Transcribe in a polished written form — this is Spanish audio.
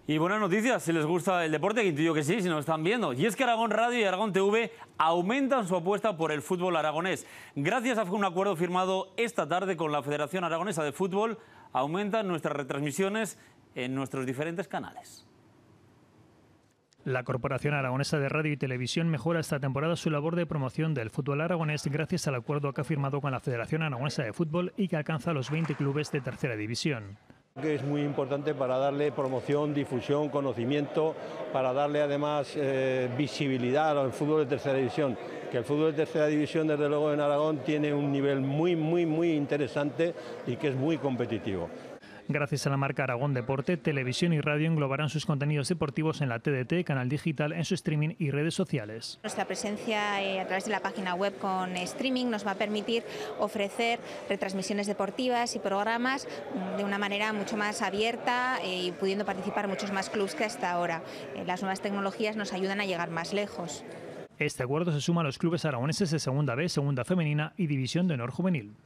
Y buenas noticias, si les gusta el deporte, que intuyo que sí, si nos están viendo. Y es que Aragón Radio y Aragón TV aumentan su apuesta por el fútbol aragonés. Gracias a un acuerdo firmado esta tarde con la Federación Aragonesa de Fútbol, aumentan nuestras retransmisiones en nuestros diferentes canales. La Corporación Aragonesa de Radio y Televisión mejora esta temporada su labor de promoción del fútbol aragonés gracias al acuerdo que ha firmado con la Federación Aragonesa de Fútbol y que alcanza los 20 clubes de tercera división. Que es muy importante para darle promoción, difusión, conocimiento, para darle además visibilidad al fútbol de tercera división. Que el fútbol de tercera división, desde luego en Aragón, tiene un nivel muy interesante y que es muy competitivo. Gracias a la marca Aragón Deporte, Televisión y Radio englobarán sus contenidos deportivos en la TDT, canal digital, en su streaming y redes sociales. Nuestra presencia a través de la página web con streaming nos va a permitir ofrecer retransmisiones deportivas y programas de una manera mucho más abierta y pudiendo participar muchos más clubes que hasta ahora. Las nuevas tecnologías nos ayudan a llegar más lejos. Este acuerdo se suma a los clubes aragoneses de Segunda B, Segunda Femenina y División de Honor Juvenil.